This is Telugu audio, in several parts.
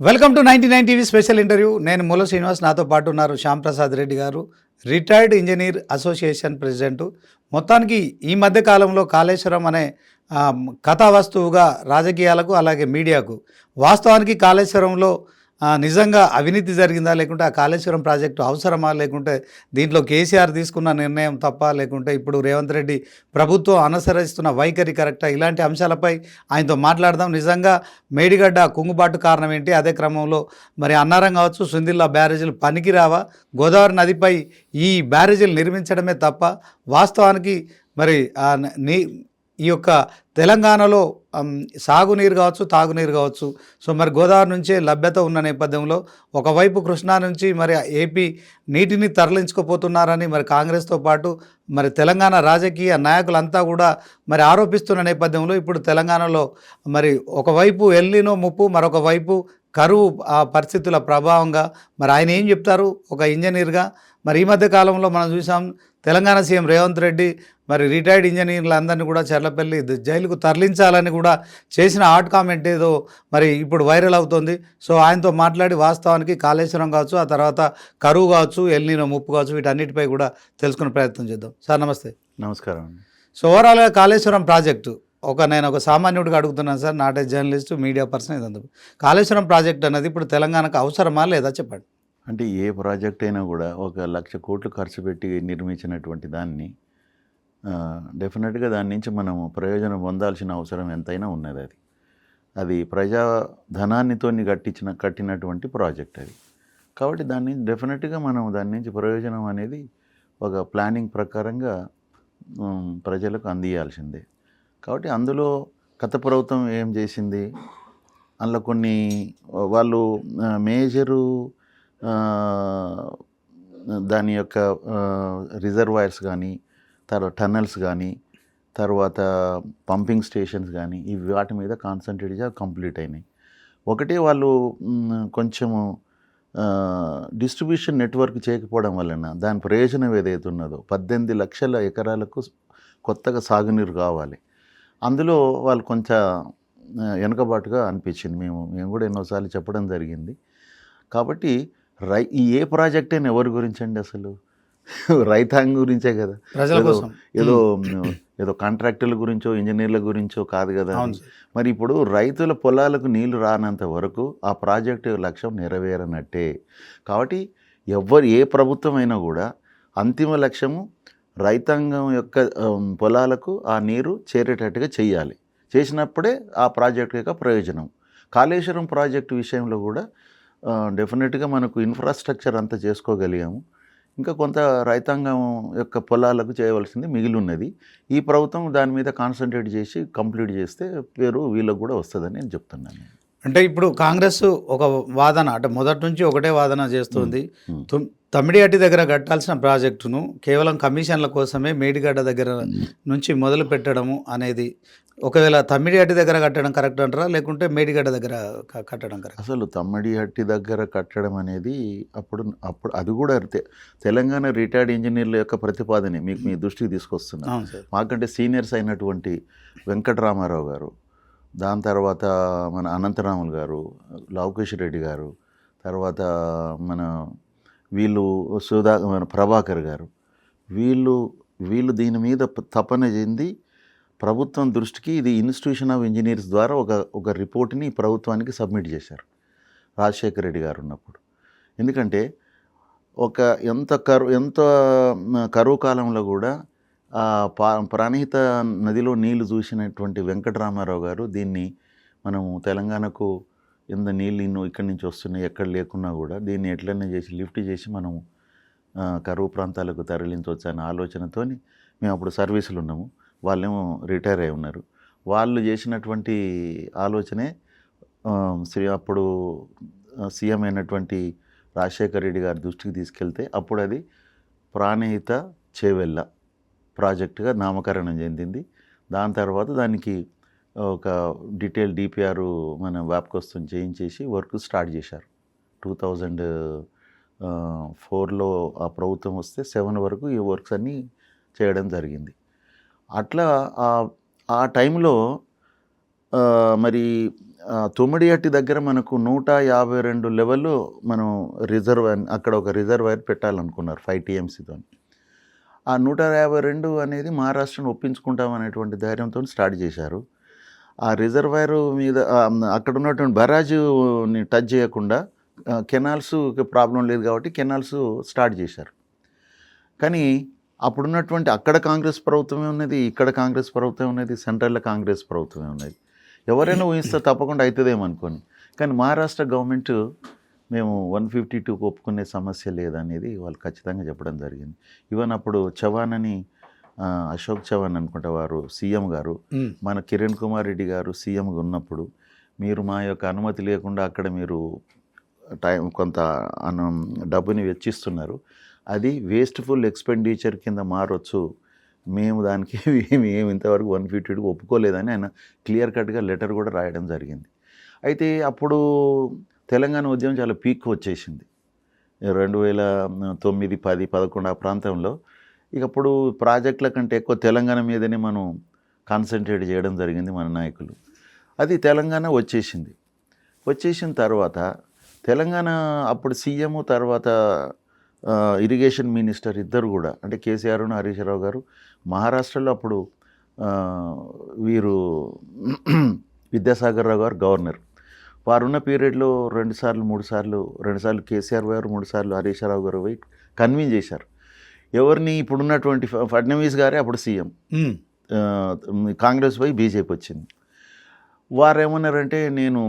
Welcome to 99 TV special interview. నేను మూల శ్రీనివాస్, నాతో పాటు ఉన్నారు శ్యామ్ ప్రసాద్ రెడ్డి గారు, రిటైర్డ్ ఇంజనీర్ అసోసియేషన్ ప్రెసిడెంట్. మొత్తానికి ఈ మధ్య కాలంలో కాళేశ్వరం అనే కథా వస్తువుగా రాజకీయాలకు అలాగే మీడియాకు, వాస్తవానికి కాళేశ్వరంలో నిజంగా అవినీతి జరిగిందా, లేకుంటే ఆ కాళేశ్వరం ప్రాజెక్టు అవసరమా, లేకుంటే దీంట్లో కేసీఆర్ తీసుకున్న నిర్ణయం తప్ప, లేకుంటే ఇప్పుడు రేవంత్ రెడ్డి ప్రభుత్వం అనుసరిస్తున్న వైఖరి కరెక్టా, ఇలాంటి అంశాలపై ఆయనతో మాట్లాడదాం. నిజంగా మేడిగడ్డ కుంగుబాటు కారణం ఏంటి, అదే క్రమంలో మరి అన్నారం కావచ్చు, సుందిల్లా బ్యారేజీలు పనికిరావా, గోదావరి నదిపై ఈ బ్యారేజీలు నిర్మించడమే తప్ప, వాస్తవానికి మరి ఈ యొక్క తెలంగాణలో సాగునీరు కావచ్చు, తాగునీరు కావచ్చు, సో మరి గోదావరి నుంచే లభ్యత ఉన్న నేపథ్యంలో ఒకవైపు కృష్ణా నుంచి మరి ఏపీ నీటిని తరలించుకుపోతున్నారని మరి కాంగ్రెస్తో పాటు మరి తెలంగాణ రాజకీయ నాయకులంతా కూడా మరి ఆరోపిస్తున్న నేపథ్యంలో ఇప్పుడు తెలంగాణలో మరి ఒకవైపు ఎల్నినో ముప్పు, మరొక వైపు కరువు పరిస్థితుల ప్రభావంగా మరి ఆయన ఏం చెప్తారు ఒక ఇంజనీర్గా. మరి ఈ మధ్య కాలంలో మనం చూసాం తెలంగాణ సీఎం రేవంత్ రెడ్డి మరి రిటైర్డ్ ఇంజనీర్లందరినీ కూడా చర్లపల్లి జైలుకు తరలించాలని కూడా చేసిన హాట్ కామెంట్ ఏదో మరి ఇప్పుడు వైరల్ అవుతుంది. సో ఆయనతో మాట్లాడి వాస్తవానికి కాళేశ్వరం కావచ్చు, ఆ తర్వాత కరువు కావచ్చు, ఎల్నినో ముప్పు కావచ్చు, వీటన్నిటిపై కూడా తెలుసుకునే ప్రయత్నం చేద్దాం. సార్ నమస్తే. నమస్కారం. సో ఓవరాల్గా కాళేశ్వరం ప్రాజెక్టు నేను ఒక సామాన్యుడిగా అడుగుతున్నాను sir, not a journalist, media person, ఇదంతా కాళేశ్వరం ప్రాజెక్ట్ అనేది ఇప్పుడు తెలంగాణకు అవసరమా లేదా చెప్పండి. అంటే ఏ ప్రాజెక్ట్ అయినా కూడా 1,00,000 కోట్లు ఖర్చు పెట్టి నిర్మించినటువంటి దాన్ని డెఫినెట్గా దాని నుంచి మనము ప్రయోజనం పొందాల్సిన అవసరం ఎంతైనా ఉన్నది. అది ప్రజా ధనాన్నితో కట్టినటువంటి ప్రాజెక్ట్ అది. కాబట్టి దాన్ని డెఫినెట్గా మనం దాని నుంచి ప్రయోజనం అనేది ఒక ప్లానింగ్ ప్రకారంగా ప్రజలకు అందియాల్సిందే. కాబట్టి అందులో గత ప్రభుత్వం ఏం చేసింది, అందులో కొన్ని వాళ్ళు మేజరు దాని యొక్క రిజర్వాయర్స్ కానీ, తర్వాత టన్నల్స్ కానీ, తర్వాత పంపింగ్ స్టేషన్స్ కానీ, ఇవి వాటి మీద కాన్సన్ట్రేట్గా కంప్లీట్ అయినాయి. ఒకటే వాళ్ళు కొంచెము డిస్ట్రిబ్యూషన్ నెట్వర్క్ చేయకపోవడం వలన దాని ప్రయోజనం ఏదైతే ఉన్నదో 18 లక్షల ఎకరాలకు కొత్తగా సాగునీరు కావాలి. అందులో వాళ్ళు కొంచెం వెనుకబాటుగా అనిపించింది. మేము కూడా ఎన్నోసార్లు చెప్పడం జరిగింది. కాబట్టి ఏ ప్రాజెక్ట్ అయినా ఎవరి గురించి అండి, అసలు రైతాంగం గురించే కదా, ఏదో కాంట్రాక్టర్ల గురించో ఇంజనీర్ల గురించో కాదు కదా. మరి ఇప్పుడు రైతుల పొలాలకు నీళ్లు రానంత వరకు ఆ ప్రాజెక్టు లక్ష్యం నెరవేరనట్టే. కాబట్టి ఏ ప్రభుత్వం అయినా కూడా అంతిమ లక్ష్యము రైతాంగం యొక్క పొలాలకు ఆ నీరు చేరేటట్టుగా చేయాలి. చేసినప్పుడే ఆ ప్రాజెక్టు యొక్క ప్రయోజనం. కాళేశ్వరం ప్రాజెక్టు విషయంలో కూడా డెఫినెట్గా మనకు ఇన్ఫ్రాస్ట్రక్చర్ అంతా చేసుకోగలిగాము. ఇంకా కొంత రైతాంగం యొక్క పొలాలకు చేయవలసింది మిగిలి ఉన్నది. ఈ ప్రభుత్వం దాని మీద కాన్సన్ట్రేట్ చేసి కంప్లీట్ చేస్తే పేరు వీళ్ళకు కూడా వస్తుందని నేను చెప్తున్నాను. అంటే ఇప్పుడు కాంగ్రెస్ ఒక వాదన, అంటే మొదటి నుంచి ఒకటే వాదన చేస్తుంది, తమ్మిడిహట్టి దగ్గర కట్టాల్సిన ప్రాజెక్టును కేవలం కమిషన్ల కోసమే మేడిగడ్డ దగ్గర నుంచి మొదలు పెట్టడము అనేది, ఒకవేళ తమ్మిడిహట్టి దగ్గర కట్టడం కరెక్ట్ అంటారా, లేకుంటే మేడిగడ్డ దగ్గర కట్టడం కరెక్ట్? అసలు తమ్మిడిహట్టి దగ్గర కట్టడం అనేది అప్పుడు అది కూడా తెలంగాణ రిటైర్డ్ ఇంజనీర్ల యొక్క ప్రతిపాదనే మీ దృష్టికి తీసుకొస్తున్నాను. మాకంటే సీనియర్స్ అయినటువంటి వెంకటరామారావు గారు, దాని తర్వాత మన అనంతరాములు గారు, లవకుష్ రెడ్డి గారు, తర్వాత మన మన ప్రభాకర్ గారు, వీళ్ళు దీని మీద తపన చెంది ప్రభుత్వం దృష్టికి ఇది ఇన్స్టిట్యూషన్ ఆఫ్ ఇంజనీర్స్ ద్వారా ఒక రిపోర్ట్ని ప్రభుత్వానికి సబ్మిట్ చేశారు రాజశేఖర రెడ్డి గారు ఉన్నప్పుడు. ఎందుకంటే ఎంత కరువు కాలంలో కూడా ప్రాణహిత నదిలో నీళ్లు చూసినటువంటి వెంకటరామారావు గారు దీన్ని మనము తెలంగాణకు ఎంత నీళ్ళు ఇక్కడి నుంచి వస్తున్నాయి, ఎక్కడ లేకున్నా కూడా దీన్ని ఎట్లనే చేసి లిఫ్ట్ చేసి మనము కరువు ప్రాంతాలకు తరలించవచ్చు అనే ఆలోచనతో మేము అప్పుడు సర్వీసులు ఉన్నాము. వాళ్ళేమో రిటైర్ అయి ఉన్నారు. వాళ్ళు చేసినటువంటి ఆలోచనే అప్పుడు సీఎం అయినటువంటి రాజశేఖర రెడ్డి గారి దృష్టికి తీసుకెళ్తే అప్పుడు అది ప్రాణహిత చేవెళ్ళ ప్రాజెక్టుగా నామకరణం చెందింది. దాని తర్వాత దానికి ఒక డీటెయిల్ డిపిఆర్ మన వ్యాప్కోసం చేయించేసి వర్క్ స్టార్ట్ చేశారు. 2004లో ఆ ప్రభుత్వం వస్తే 7 వరకు ఈ వర్క్స్ అన్నీ చేయడం జరిగింది. అట్లా ఆ టైంలో మరి తొమ్మిడిహట్టి దగ్గర మనకు 152 లెవెల్ మనం రిజర్వాయర్, అక్కడ ఒక రిజర్వాయర్ పెట్టాలనుకున్నారు 5 TMCతో. ఆ 152 అనేది మహారాష్ట్రను ఒప్పించుకుంటామనేటువంటి ధైర్యంతో స్టార్ట్ చేశారు. ఆ రిజర్వాయర్ మీద అక్కడ ఉన్నటువంటి బరాజుని టచ్ చేయకుండా కెనాల్స్ ప్రాబ్లం లేదు కాబట్టి కెనాల్స్ స్టార్ట్ చేశారు. కానీ అప్పుడున్నటువంటి అక్కడ కాంగ్రెస్ ప్రభుత్వమే ఉన్నది, ఇక్కడ కాంగ్రెస్ ప్రభుత్వం ఉన్నది, సెంట్రల్లో కాంగ్రెస్ ప్రభుత్వమే ఉన్నది. ఎవరైనా ఊహిస్తే తప్పకుండా అవుతుందేమో అనుకోని. కానీ మహారాష్ట్ర గవర్నమెంట్ మేము 152కు ఒప్పుకునే సమస్య లేదనేది వాళ్ళు ఖచ్చితంగా చెప్పడం జరిగింది. ఈవెన్ అప్పుడు చవాన్ అని అశోక్ చవాన్ అనుకుంటా వారు సీఎం గారు, మన కిరణ్ కుమార్ రెడ్డి గారు సీఎంగా ఉన్నప్పుడు మీరు మా యొక్క అనుమతి లేకుండా అక్కడ మీరు కొంత డబ్బుని వెచ్చిస్తున్నారు, అది వేస్ట్ఫుల్ ఎక్స్పెండిచర్ కింద మారొచ్చు, మేము దానికి మేము ఇంతవరకు 152కి ఒప్పుకోలేదని ఆయన క్లియర్ కట్గా లెటర్ కూడా రాయడం జరిగింది. అయితే అప్పుడు తెలంగాణ ఉద్యమం చాలా పీక్ వచ్చేసింది 2009, 10, 11 ఆ ప్రాంతంలో. ఇక అప్పుడు ప్రాజెక్టుల కంటే ఎక్కువ తెలంగాణ మీదనే మనం కాన్సన్ట్రేట్ చేయడం జరిగింది మన నాయకులు. అది తెలంగాణ వచ్చేసింది. వచ్చేసిన తర్వాత తెలంగాణ అప్పుడు సీఎం తర్వాత ఇరిగేషన్ మినిస్టర్ ఇద్దరు కూడా, అంటే కేసీఆర్ను హరీష్ రావు గారు, మహారాష్ట్రలో అప్పుడు వీరు విద్యాసాగర్ రావు గారు గవర్నర్. వారున్న పీరియడ్లో 2 సార్లు 3 సార్లు కేసీఆర్ గారు, 3 సార్లు హరీష్ రావు గారు పోయి కన్విన్స్ చేశారు. ఎవరిని? ఇప్పుడున్నటువంటి ఫడ్నవీస్ గారే అప్పుడు సీఎం, కాంగ్రెస్ పోయి బీజేపీ వచ్చింది. వారు ఏమన్నారంటే, నేను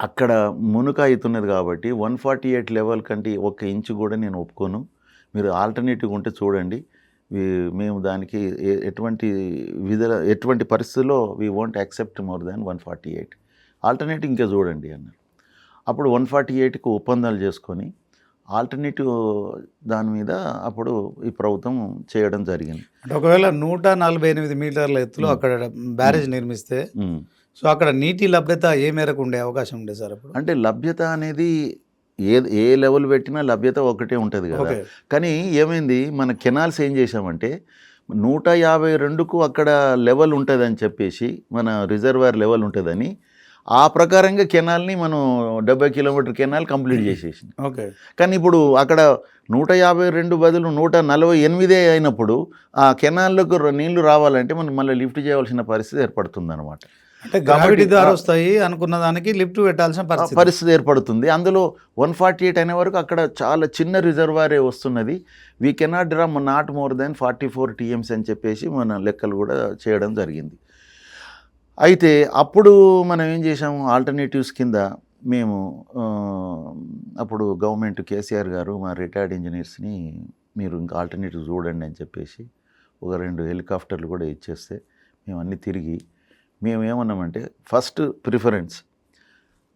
అక్కడ మునుక అవుతున్నది కాబట్టి 148 లెవెల్ కంటే 1 ఇంచు కూడా నేను ఒప్పుకోను, మీరు ఆల్టర్నేటివ్ ఉంటే చూడండి, మేము దానికి ఎటువంటి పరిస్థితుల్లో we won't accept more than 148, alternative ఇంకా చూడండి అన్నారు. అప్పుడు 148కు ఒప్పందాలు చేసుకొని ఆల్టర్నేటివ్ దాని మీద అప్పుడు ఈ ప్రభుత్వం చేయడం జరిగింది. అంటే ఒకవేళ 148 మీటర్ల ఎత్తులో అక్కడ బ్యారేజ్ నిర్మిస్తే సో అక్కడ నీటి లభ్యత ఏ మేరకు ఉండే అవకాశం ఉండే సార్ అప్పుడు? అంటే లభ్యత అనేది ఏ లెవెల్ పెట్టినా లభ్యత ఒకటే ఉంటుంది కదా. కానీ ఏమైంది, మన కెనాల్స్ ఏం చేసామంటే 152కు అక్కడ లెవెల్ ఉంటుందని చెప్పేసి, మన రిజర్వాయర్ లెవెల్ ఉంటుందని ఆ ప్రకారంగా కెనాల్ని మనం 70 కిలోమీటర్ కెనాల్ కంప్లీట్ చేసేసింది. ఓకే. కానీ ఇప్పుడు అక్కడ 152 బదులు 148 అయినప్పుడు ఆ కెనాల్లోకి నీళ్లు రావాలంటే మనం మళ్ళీ లిఫ్ట్ చేయవలసిన పరిస్థితి ఏర్పడుతుంది అనమాట. అంటే గ్రావిటీ ద్వారా వస్తాయి అనుకున్న దానికి లిఫ్ట్ పెట్టాల్సిన పరిస్థితి ఏర్పడుతుంది. అందులో 148 అయిన వరకు అక్కడ చాలా చిన్న రిజర్వాయర్ వస్తున్నది. We cannot draw not more than 44 TMC అని చెప్పేసి మన లెక్కలు కూడా చేయడం జరిగింది. అయితే అప్పుడు మనం ఏం చేసాము, ఆల్టర్నేటివ్స్ కింద మేము అప్పుడు గవర్నమెంట్ కేసీఆర్ గారు మా రిటైర్డ్ ఇంజనీర్స్ని మీరు ఇంకా ఆల్టర్నేటివ్ చూడండి అని చెప్పేసి ఒక 2 హెలికాప్టర్లు కూడా ఇచ్చేస్తే మేము అన్నీ తిరిగి మేము ఏమన్నామంటే, ఫస్ట్ ప్రిఫరెన్స్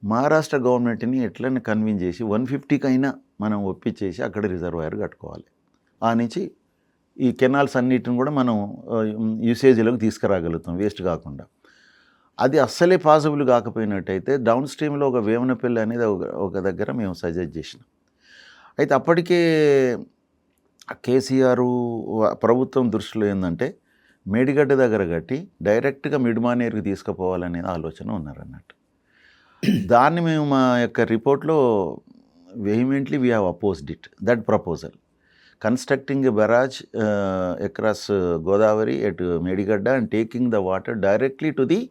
మహారాష్ట్ర గవర్నమెంట్ని ఎట్లయినా కన్విన్స్ చేసి 150కైనా మనం ఒప్పించేసి అక్కడ రిజర్వాయర్ కట్టుకోవాలి. ఆ నుంచి ఈ కెనాల్స్ అన్నిటిని కూడా మనం యూసేజ్లోకి తీసుకురాగలుగుతాం వేస్ట్ కాకుండా. అది అస్సలే పాసిబుల్ కాకపోయినట్టయితే డౌన్ స్ట్రీమ్లో ఒక వేమనపల్లి అనేది ఒక దగ్గర మేము సజెస్ట్ చేసినాం. అయితే అప్పటికే కేసీఆర్ ప్రభుత్వం దృష్టిలో ఏంటంటే మేడిగడ్డ దగ్గర కట్టి డైరెక్ట్గా మిడ్మానేర్కి తీసుకుపోవాలనే ఆలోచన ఉన్నారన్నట్టు. దాన్ని మేము మా యొక్క రిపోర్ట్లో వెహిమెంట్లీ we have opposed it, that proposal. Constructing a barrage across Godavari at Medigadda and taking the water directly to the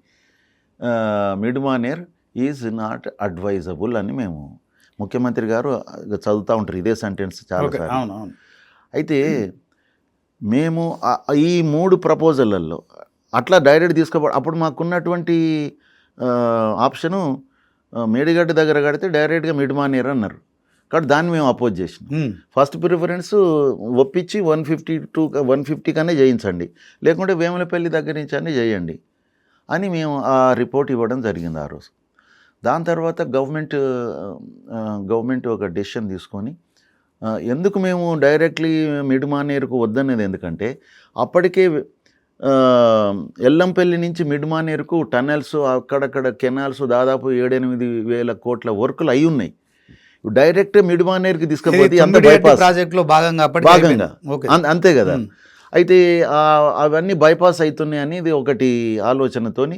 Mid Manair is not advisable అని మేము ముఖ్యమంత్రి గారు చదువుతూ ఉంటారు ఇదే సెంటెన్స్ చాలాసార్లు. అయితే మేము ఈ 3 ప్రపోజళ్ళల్లో అట్లా డైరెక్ట్ అప్పుడు మాకున్నటువంటి ఆప్షను మేడిగడ్డ దగ్గర కడితే డైరెక్ట్గా మిడ్మానేర్ అన్నారు కాబట్టి దాన్ని మేము అపోజ్ చేసినాం. ఫస్ట్ ప్రిఫరెన్స్ ఒప్పించి 150 కన్నా చేయించండి, లేకుంటే వేములపల్లి దగ్గర నుంచి అన్నీ చేయండి అని మేము ఆ రిపోర్ట్ ఇవ్వడం జరిగింది ఆ రోజు. దాని తర్వాత గవర్నమెంట్ ఒక డెసిషన్ తీసుకొని, ఎందుకు మేము డైరెక్ట్లీ మిడ్మానేర్కు వద్దనేది ఎందుకంటే అప్పటికే ఎల్లంపల్లి నుంచి మిడ్మానేర్కు టనెల్స్ అక్కడక్కడ కెనాల్స్ దాదాపు 7-8 వేల కోట్ల వర్కులు అయి ఉన్నాయి. డైరెక్ట్ మిడ్మానేర్కి తీసుకుపోతే అంత బైపాస్ ప్రాజెక్ట్లో భాగంగా అంతే కదా. అయితే అవన్నీ బైపాస్ అవుతున్నాయి అనేది ఒకటి ఆలోచనతోని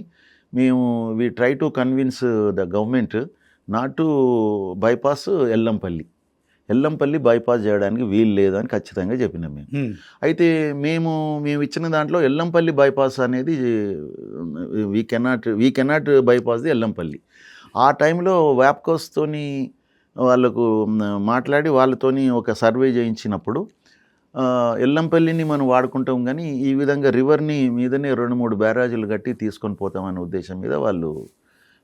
మేము we try to convince the government not to bypass Yellampalli bypass చేయడానికి వీలు లేదని ఖచ్చితంగా చెప్పినాం మేము. అయితే మేము ఇచ్చిన దాంట్లో ఎల్లంపల్లి బైపాస్ అనేది we cannot bypass the Yellampalli. ఆ టైంలో వ్యాప్కోస్తోని వాళ్ళకు మాట్లాడి వాళ్ళతోని ఒక సర్వే చేయించినప్పుడు ఎల్లంపల్లిని మనం వాడుకుంటాం కానీ ఈ విధంగా రివర్ని మీదనే 2-3 బ్యారాజులు కట్టి తీసుకొని పోతామనే ఉద్దేశం మీద వాళ్ళు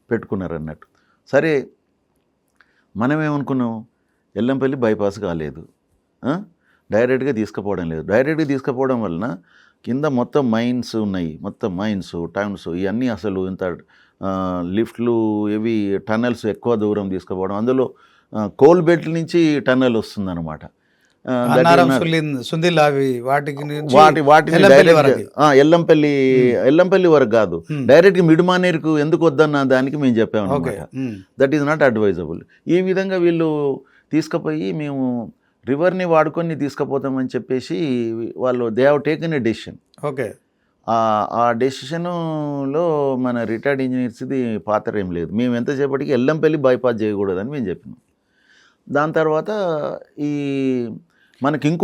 పెట్టుకున్నారు అన్నట్టు. సరే మనమేమనుకున్నాం, ఎల్లంపల్లి బైపాస్ కాలేదు, డైరెక్ట్గా తీసుకుపోవడం లేదు. డైరెక్ట్గా తీసుకుపోవడం వలన కింద మొత్తం మైన్స్ ఉన్నాయి, మొత్తం మైన్స్ టౌన్స్ ఇవన్నీ అసలు ఇంత లిఫ్ట్లు ఇవి టన్నెల్స్ ఎక్కువ దూరం తీసుకుపోవడం, అందులో కోల్ బెల్ట్ నుంచి టన్నెల్ వస్తుందన్నమాట. అన్నారం, సుందిల్ అవి వాటికి నుంచి వాటిని ఎల్లంపల్లి వరకు కాదు, డైరెక్ట్గా మిడ్మానేర్కు ఎందుకు వద్దన్న దానికి మేము చెప్పాము. That is not advisable. ఈ విధంగా వీళ్ళు తీసుకుపోయి మేము రివర్ని వాడుకొని తీసుకుపోతామని చెప్పేసి వాళ్ళు they have taken a decision. Okay, ఆ డెసిషన్లో మన రిటైర్డ్ ఇంజనీర్స్ది పాత్ర ఏం లేదు. మేము ఎంతసేపటికి ఎల్లంపల్లి బైపాస్ చేయకూడదని మేము చెప్పినాం. దాని తర్వాత ఈ మనకి ఇంకో